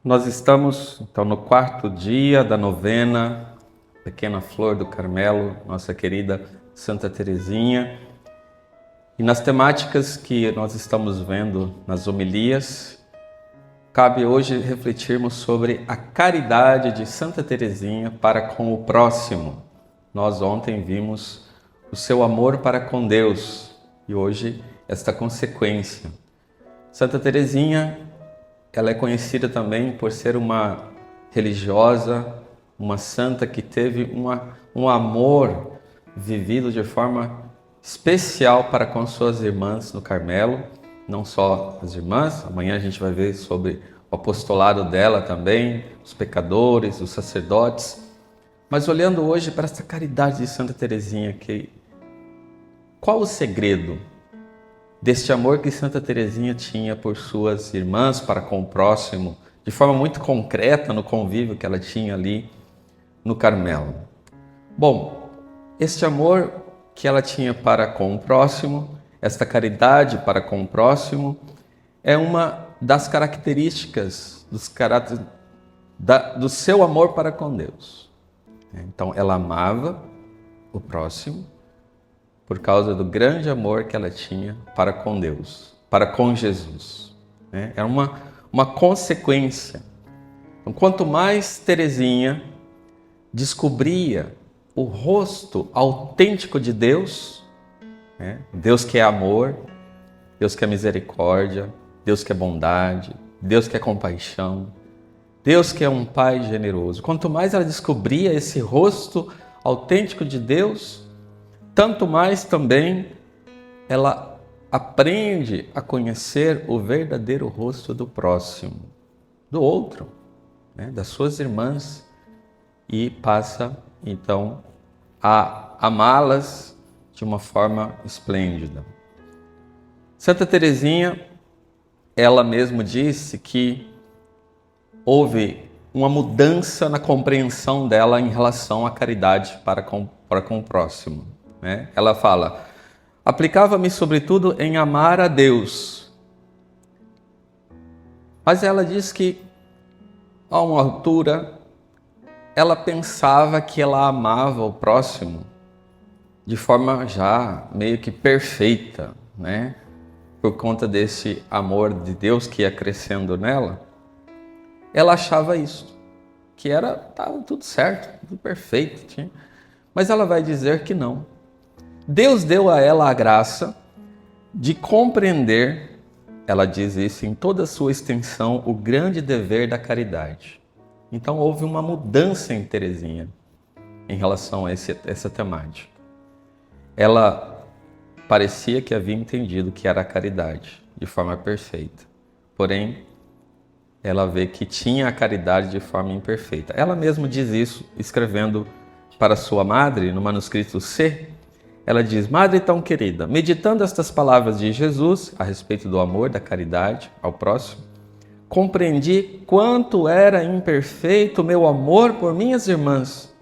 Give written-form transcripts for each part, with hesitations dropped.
Nós estamos, então, no quarto dia da novena Pequena Flor do Carmelo, nossa querida Santa Teresinha. E nas temáticas que nós estamos vendo nas homilias, cabe hoje refletirmos sobre a caridade de Santa Teresinha para com o próximo. Nós ontem vimos o seu amor para com Deus e hoje esta consequência. Santa Teresinha, ela é conhecida também por ser uma religiosa, uma santa que teve um amor vivido de forma especial para com suas irmãs no Carmelo. Não só as irmãs, amanhã a gente vai ver sobre o apostolado dela também, os pecadores, os sacerdotes. Mas olhando hoje para essa caridade de Santa Teresinha, qual o segredo deste amor que Santa Teresinha tinha por suas irmãs para com o próximo, de forma muito concreta no convívio que ela tinha ali no Carmelo? Bom, este amor que ela tinha para com o próximo, esta caridade para com o próximo, é uma das características do seu amor para com Deus. Então, ela amava o próximo por causa do grande amor que ela tinha para com Deus, para com Jesus. Era uma consequência. Então, quanto mais Teresinha descobria o rosto autêntico de Deus, Deus que é amor, Deus que é misericórdia, Deus que é bondade, Deus que é compaixão, Deus que é um Pai generoso. Quanto mais ela descobria esse rosto autêntico de Deus, tanto mais também ela aprende a conhecer o verdadeiro rosto do próximo, do outro, das suas irmãs, e passa então a amá-las de uma forma esplêndida. Santa Teresinha, ela mesma disse que houve uma mudança na compreensão dela em relação à caridade para com o próximo. Ela fala: aplicava-me sobretudo em amar a Deus. Mas ela diz que, a uma altura, ela pensava que ela amava o próximo de forma já meio que perfeita, por conta desse amor de Deus que ia crescendo nela. Ela achava isso, que estava tudo certo, tudo perfeito. Mas ela vai dizer que não. Deus deu a ela a graça de compreender, ela diz isso em toda a sua extensão, o grande dever da caridade. Então houve uma mudança em Teresinha em relação a essa temática. Ela parecia que havia entendido que era a caridade de forma perfeita, porém ela vê que tinha a caridade de forma imperfeita. Ela mesma diz isso escrevendo para sua madre no manuscrito C. Ela diz: Madre tão querida, meditando estas palavras de Jesus a respeito do amor, da caridade ao próximo, compreendi quanto era imperfeito o meu amor por minhas irmãs.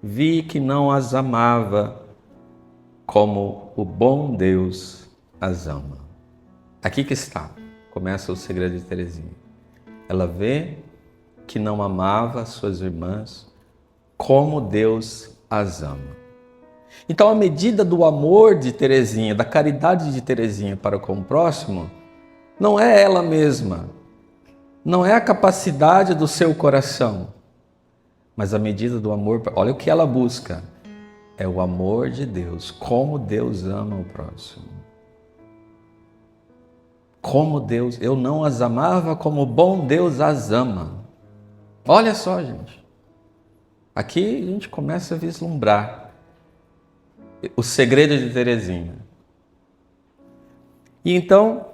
Vi que não as amava como o bom Deus as ama. Aqui que está, começa o segredo de Teresinha. Ela vê que não amava as suas irmãs como Deus as ama. Então, a medida do amor de Teresinha, da caridade de Teresinha para com o próximo, não é ela mesma, não é a capacidade do seu coração, mas a medida do amor, olha o que ela busca, é o amor de Deus, como Deus ama o próximo. Como Deus, eu não as amava como bom Deus as ama. Olha só, gente, aqui a gente começa a vislumbrar o segredo de Teresinha. E então,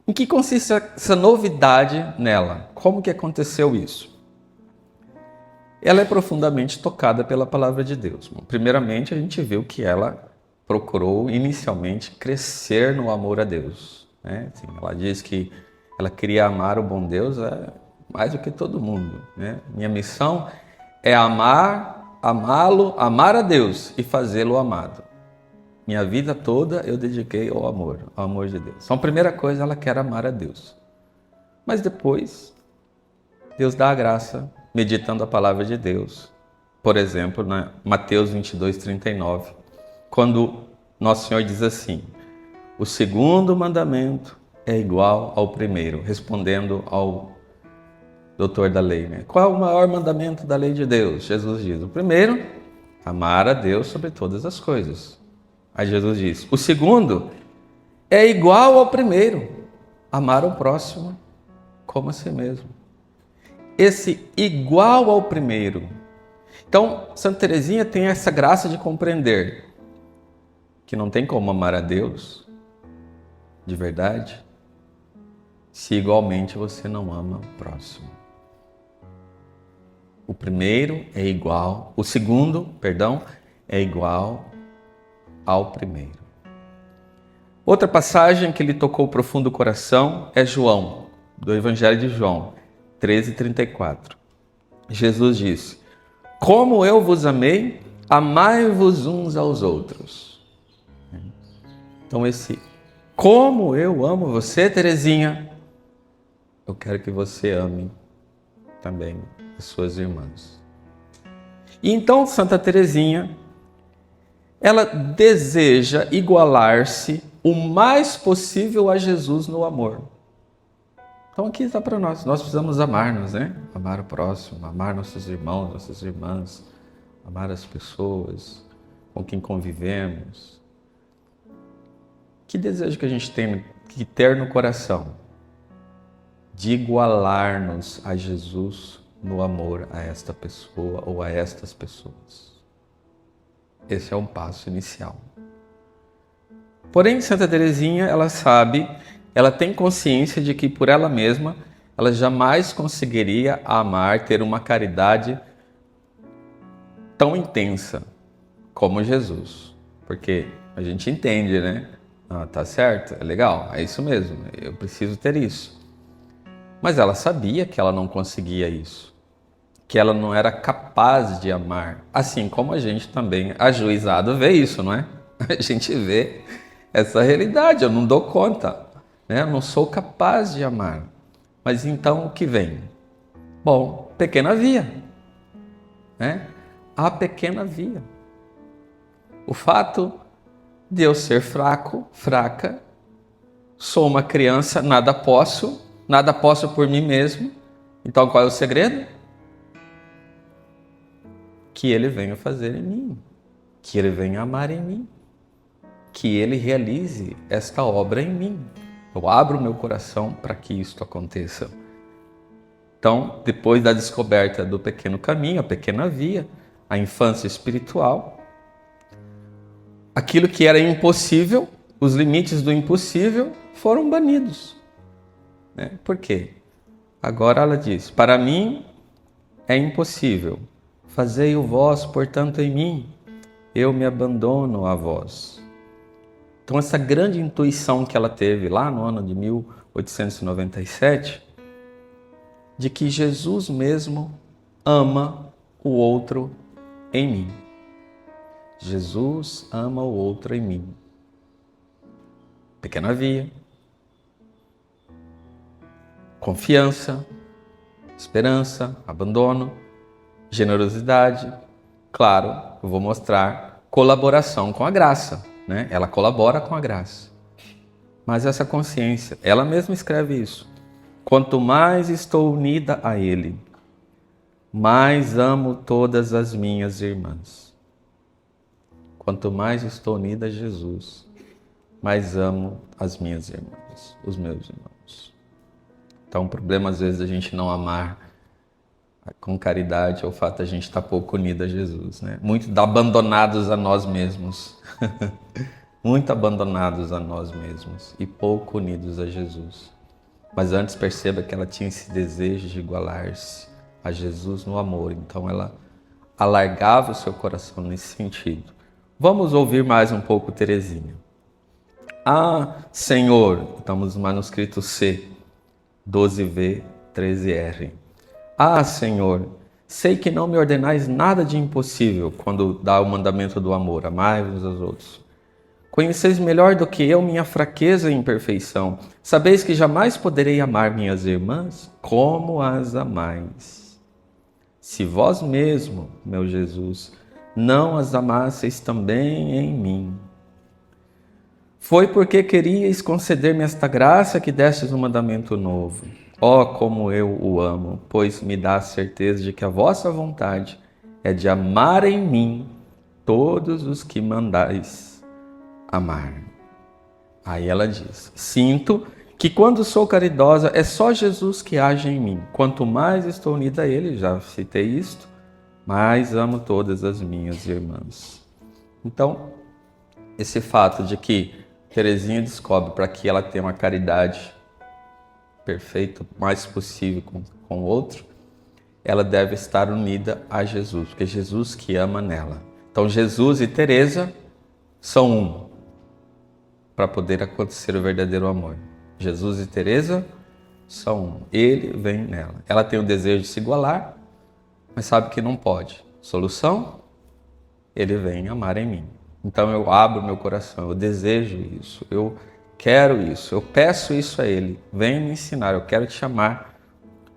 em que consiste essa novidade nela? Como que aconteceu isso? Ela é profundamente tocada pela palavra de Deus. Primeiramente, a gente viu que ela procurou inicialmente crescer no amor a Deus. Assim, ela diz que ela queria amar o bom Deus mais do que todo mundo. Minha missão é amá-lo, amar a Deus e fazê-lo amado. Minha vida toda eu dediquei ao amor de Deus. Então, a primeira coisa, ela quer amar a Deus. Mas depois, Deus dá a graça meditando a palavra de Deus. Por exemplo, na Mateus 22:39, quando Nosso Senhor diz assim: o segundo mandamento é igual ao primeiro, respondendo ao doutor da lei, né? Qual é o maior mandamento da lei de Deus? Jesus diz: o primeiro, amar a Deus sobre todas as coisas. Aí Jesus diz: o segundo é igual ao primeiro, amar o próximo como a si mesmo. Esse igual ao primeiro. Então, Santa Teresinha tem essa graça de compreender que não tem como amar a Deus de verdade se igualmente você não ama o próximo. O primeiro é igual, o segundo, perdão, é igual ao primeiro. Outra passagem que lhe tocou o profundo coração é João, do Evangelho de João, 13:34. Jesus disse: como eu vos amei, amai-vos uns aos outros. Então esse como eu amo você, Teresinha, eu quero que você ame também as suas irmãs. E então Santa Teresinha, ela deseja igualar-se o mais possível a Jesus no amor. Então aqui está para nós. Nós precisamos amar-nos, né? Amar o próximo, amar nossos irmãos, nossas irmãs, amar as pessoas com quem convivemos. Que desejo que a gente tem que ter no coração? De igualar-nos a Jesus no amor a esta pessoa ou a estas pessoas. Esse é um passo inicial. Porém, Santa Teresinha, ela sabe, ela tem consciência de que por ela mesma, ela jamais conseguiria amar, ter uma caridade tão intensa como Jesus. Porque a gente entende, né? Ah, tá certo, é legal, é isso mesmo, eu preciso ter isso. Mas ela sabia que ela não conseguia isso, que ela não era capaz de amar, assim como a gente também, ajuizado, vê isso, não é? A gente vê essa realidade, eu não dou conta, né? Eu não sou capaz de amar. Mas então o que vem? Bom, pequena via, né? A pequena via. O fato de eu ser fraco, fraca, sou uma criança, nada posso por mim mesmo. Então qual é o segredo? Que Ele venha fazer em mim, que Ele venha amar em mim, que Ele realize esta obra em mim. Eu abro o meu coração para que isto aconteça. Então, depois da descoberta do pequeno caminho, a pequena via, a infância espiritual, aquilo que era impossível, os limites do impossível foram banidos. Por quê? Agora ela diz: para mim é impossível, fazei-o vós, portanto, em mim, eu me abandono a vós. Então essa grande intuição que ela teve lá no ano de 1897, de que Jesus mesmo ama o outro em mim. Jesus ama o outro em mim. Pequena via. Confiança, esperança, abandono, generosidade. Claro, eu vou mostrar colaboração com a graça, né? Ela colabora com a graça. Mas essa consciência, ela mesma escreve isso. Quanto mais estou unida a Ele, mais amo todas as minhas irmãs. Quanto mais estou unida a Jesus, mais amo as minhas irmãs, os meus irmãos. Então, o problema às vezes a gente não amar com caridade é o fato de a gente estar pouco unido a Jesus, né? Muito abandonados a nós mesmos. Muito abandonados a nós mesmos e pouco unidos a Jesus. Mas antes perceba que ela tinha esse desejo de igualar-se a Jesus no amor. Então ela alargava o seu coração nesse sentido. Vamos ouvir mais um pouco Teresinha. Ah, Senhor, estamos no manuscrito C, 12V, 13R. Ah, Senhor, sei que não me ordenais nada de impossível quando dá o mandamento do amor, amai-vos aos outros. Conheceis melhor do que eu minha fraqueza e imperfeição. Sabeis que jamais poderei amar minhas irmãs como as amais. Se vós mesmo, meu Jesus, não as amasseis também em mim, foi porque queríeis conceder-me esta graça que destes um mandamento novo. Ó, como eu o amo, pois me dá a certeza de que a vossa vontade é de amar em mim todos os que mandais amar. Aí ela diz: sinto que quando sou caridosa é só Jesus que age em mim. Quanto mais estou unida a Ele, já citei isto, mais amo todas as minhas irmãs. Então, esse fato de que Teresinha descobre para que ela tenha uma caridade perfeita, o mais possível com o outro, ela deve estar unida a Jesus, porque é Jesus que ama nela. Então Jesus e Teresa são um, para poder acontecer o verdadeiro amor. Jesus e Teresa são um, ele vem nela. Ela tem o desejo de se igualar, mas sabe que não pode. Solução? Ele vem amar em mim. Então eu abro meu coração, eu desejo isso, eu quero isso, eu peço isso a Ele. Venha me ensinar, eu quero te amar.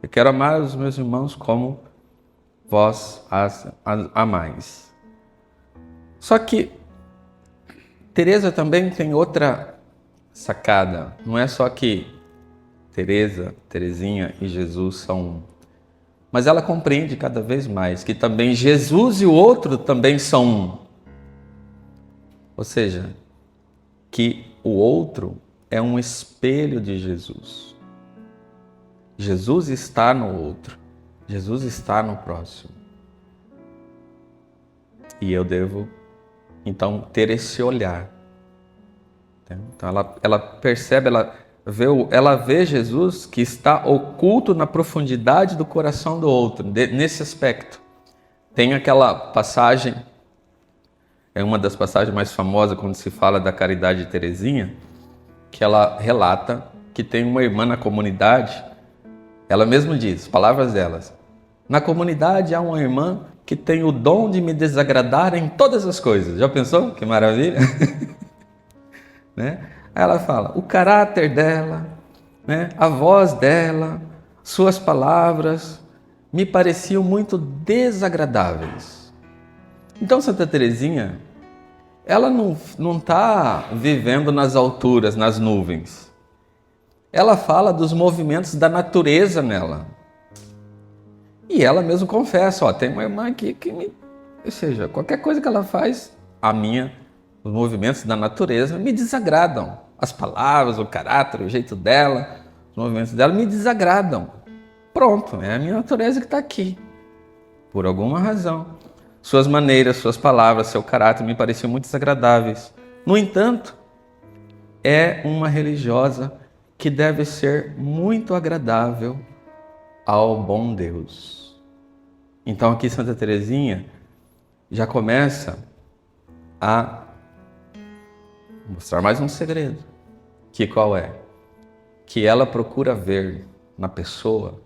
Eu quero amar os meus irmãos como vós as amais. Só que Teresa também tem outra sacada. Não é só que Teresa, Teresinha e Jesus são um. Mas ela compreende cada vez mais que também Jesus e o outro também são um. Ou seja, que o outro é um espelho de Jesus. Jesus está no outro. Jesus está no próximo. E eu devo, então, ter esse olhar. Então, ela percebe, ela vê Jesus que está oculto na profundidade do coração do outro, nesse aspecto. Tem aquela passagem, é uma das passagens mais famosas quando se fala da caridade de Teresinha, que ela relata que tem uma irmã na comunidade, ela mesma diz, palavras delas, na comunidade há uma irmã que tem o dom de me desagradar em todas as coisas. Já pensou? Que maravilha! Né? Aí ela fala, o caráter dela, né? A voz dela, suas palavras me pareciam muito desagradáveis. Então Santa Teresinha, ela não está vivendo nas alturas, nas nuvens. Ela fala dos movimentos da natureza nela. E ela mesmo confessa, tem uma irmã aqui que ou seja, qualquer coisa que ela faz, os movimentos da natureza me desagradam. As palavras, o caráter, o jeito dela, os movimentos dela me desagradam. Pronto, é a minha natureza que está aqui. Por alguma razão. Suas maneiras, suas palavras, seu caráter me pareciam muito desagradáveis. No entanto, é uma religiosa que deve ser muito agradável ao bom Deus. Então aqui Santa Teresinha já começa a mostrar mais um segredo. Que qual é? Que ela procura ver na pessoa,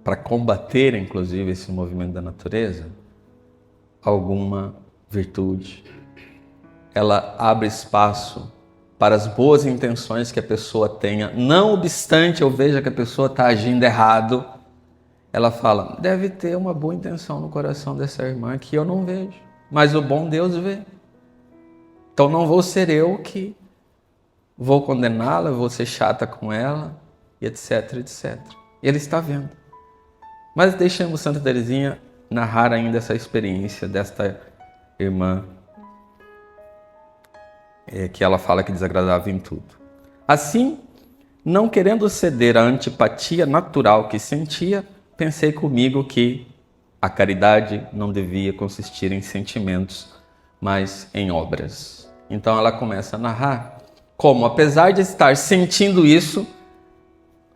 para combater inclusive esse movimento da natureza, alguma virtude. Ela abre espaço para as boas intenções que a pessoa tenha, não obstante eu veja que a pessoa está agindo errado. Ela fala, deve ter uma boa intenção no coração dessa irmã que eu não vejo, mas o bom Deus vê. Então não vou ser eu que vou condená-la, vou ser chata com ela, e etc, etc. Ele está vendo. Mas deixamos Santa Teresinha narrar ainda essa experiência desta irmã que ela fala que desagradava em tudo. Assim, não querendo ceder à antipatia natural que sentia, pensei comigo que a caridade não devia consistir em sentimentos, mas em obras. Então ela começa a narrar como, apesar de estar sentindo isso,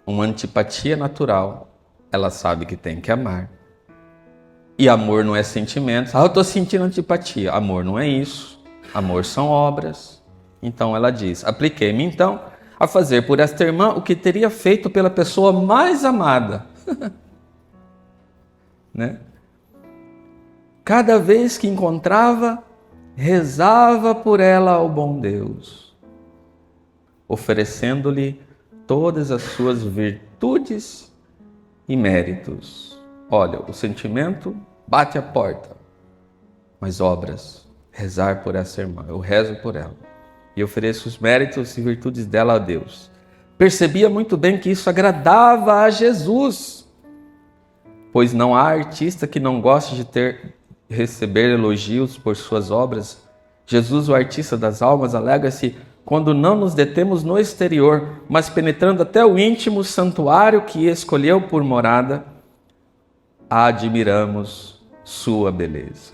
uma antipatia natural, ela sabe que tem que amar. E amor não é sentimento. Eu estou sentindo antipatia. Amor não é isso. Amor são obras. Então ela diz, apliquei-me então a fazer por esta irmã o que teria feito pela pessoa mais amada. Né? Cada vez que encontrava rezava por ela ao bom Deus, oferecendo-lhe todas as suas virtudes e méritos. Olha, o sentimento bate a porta, mas obras, rezar por essa irmã, eu rezo por ela e ofereço os méritos e virtudes dela a Deus. Percebia muito bem que isso agradava a Jesus, pois não há artista que não goste de receber elogios por suas obras. Jesus, o artista das almas, alega-se quando não nos detemos no exterior, mas penetrando até o íntimo santuário que escolheu por morada, admiramos sua beleza.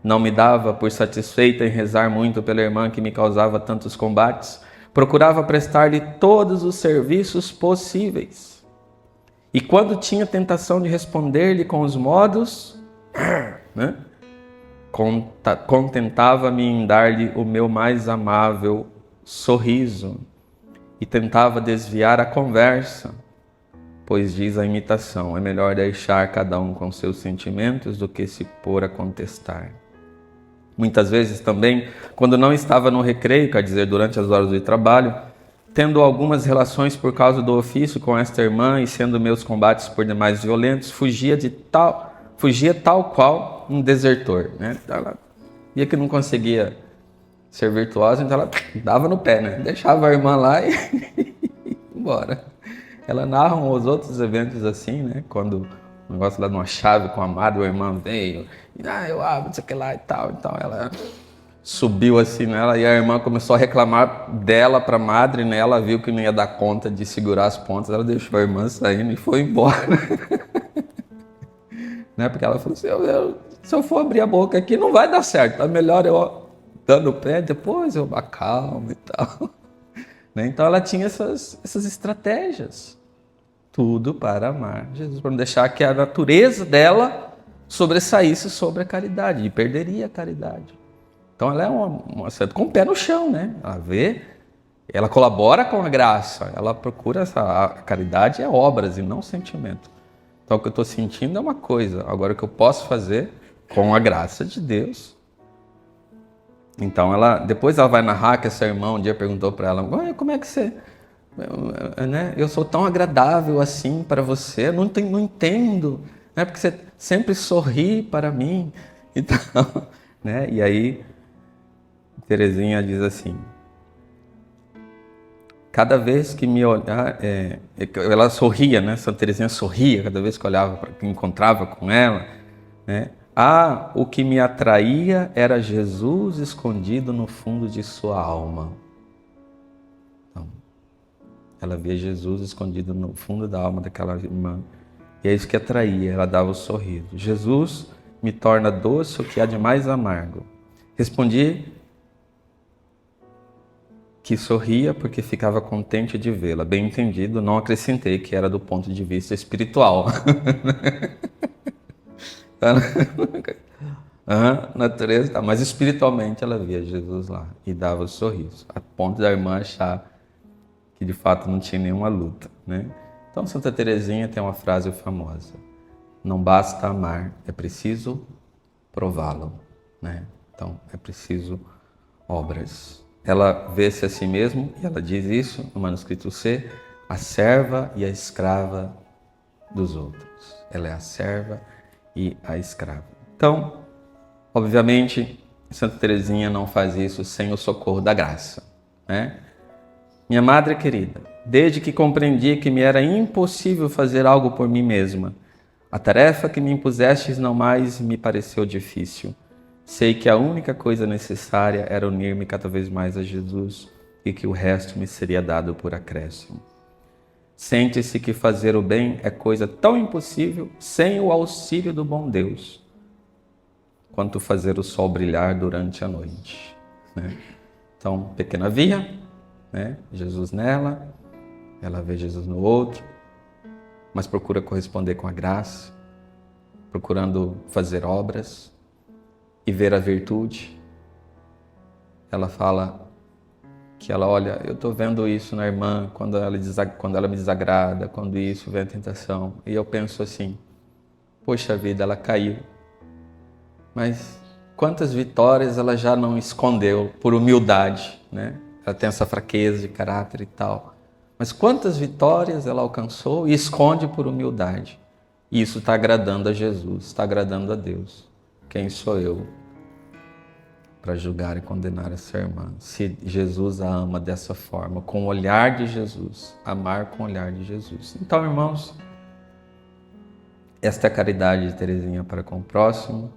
Não me dava por satisfeita em rezar muito pela irmã que me causava tantos combates. Procurava prestar-lhe todos os serviços possíveis. E quando tinha tentação de responder-lhe com os modos, contentava-me em dar-lhe o meu mais amável sorriso e tentava desviar a conversa, pois diz a imitação, é melhor deixar cada um com seus sentimentos do que se pôr a contestar. Muitas vezes também, quando não estava no recreio, quer dizer, durante as horas do trabalho, tendo algumas relações por causa do ofício com esta irmã e sendo meus combates por demais violentos, fugia tal qual um desertor, né? Ela via que não conseguia ser virtuosa, então ela dava no pé, né? Deixava a irmã lá e ia embora. Ela narra os outros eventos assim, né? Quando o negócio lá de uma chave com a madre, o irmão veio, eu abro, não sei o que lá e tal. Então ela subiu assim nela e a irmã começou a reclamar dela para a madre, né? Ela viu que não ia dar conta de segurar as pontas, ela deixou a irmã saindo e foi embora. Né? Porque ela falou assim, se eu for abrir a boca aqui não vai dar certo, é melhor eu dando o pé, depois eu acalmo e tal. Né? Então ela tinha essas estratégias. Tudo para amar Jesus, para não deixar que a natureza dela sobressaísse sobre a caridade, e perderia a caridade. Então ela é uma com o pé no chão, né? Ela colabora com a graça, ela procura a caridade é obras e não sentimento. Então o que eu estou sentindo é uma coisa, agora o que eu posso fazer com a graça de Deus. Então depois ela vai narrar que essa irmã um dia perguntou para ela, como é que você... Né? Eu sou tão agradável assim para você, não entendo, né? Porque você sempre sorri para mim. Então, né? E aí, Teresinha diz assim, cada vez que me olhar, ela sorria, né? Santa Teresinha sorria cada vez que olhava, que encontrava com ela, né? O que me atraía era Jesus escondido no fundo de sua alma. Ela via Jesus escondido no fundo da alma daquela irmã. E é isso que atraía, ela dava o sorriso. Jesus me torna doce o que há de mais amargo. Respondi que sorria porque ficava contente de vê-la. Bem entendido, não acrescentei que era do ponto de vista espiritual. Natureza, tá. Mas espiritualmente ela via Jesus lá e dava o sorriso. A ponto da irmã achar que de fato não tinha nenhuma luta, né? Então Santa Teresinha tem uma frase famosa: não basta amar, é preciso prová-lo, né? Então é preciso obras. Ela vê-se a si mesma e ela diz isso no manuscrito C, a serva e a escrava dos outros. Ela é a serva e a escrava. Então, obviamente, Santa Teresinha não faz isso sem o socorro da graça, né? Minha madre querida, desde que compreendi que me era impossível fazer algo por mim mesma, a tarefa que me impusestes não mais me pareceu difícil. Sei que a única coisa necessária era unir-me cada vez mais a Jesus e que o resto me seria dado por acréscimo. Sente-se que fazer o bem é coisa tão impossível sem o auxílio do bom Deus, quanto fazer o sol brilhar durante a noite, né? Então, pequena via, né? Jesus nela, ela vê Jesus no outro, mas procura corresponder com a graça, procurando fazer obras e ver a virtude. Ela fala que ela olha, eu estou vendo isso na irmã quando ela me desagrada, quando isso vem a tentação, e eu penso assim, poxa vida, ela caiu, mas quantas vitórias ela já não escondeu por humildade, né? Ela tem essa fraqueza de caráter e tal. Mas quantas vitórias ela alcançou e esconde por humildade. E isso está agradando a Jesus, está agradando a Deus. Quem sou eu para julgar e condenar essa irmã? Se Jesus a ama dessa forma, com o olhar de Jesus, amar com o olhar de Jesus. Então, irmãos, esta é a caridade de Teresinha para com o próximo,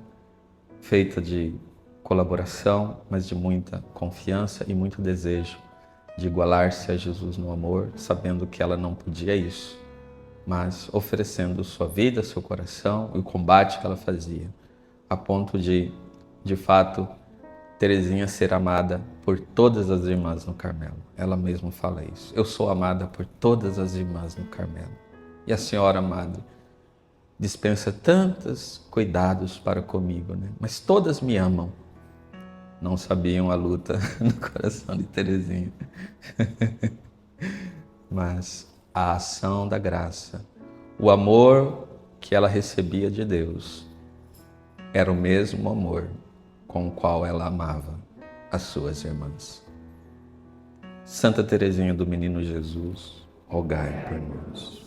feita de colaboração, mas de muita confiança e muito desejo de igualar-se a Jesus no amor, sabendo que ela não podia isso, mas oferecendo sua vida, seu coração e o combate que ela fazia, a ponto de fato, Teresinha ser amada por todas as irmãs no Carmelo. Ela mesma fala isso. Eu sou amada por todas as irmãs no Carmelo. E a Senhora amada dispensa tantos cuidados para comigo, né? Mas todas me amam. Não sabiam a luta no coração de Teresinha. Mas a ação da graça, o amor que ela recebia de Deus, era o mesmo amor com o qual ela amava as suas irmãs. Santa Teresinha do Menino Jesus, rogai por nós.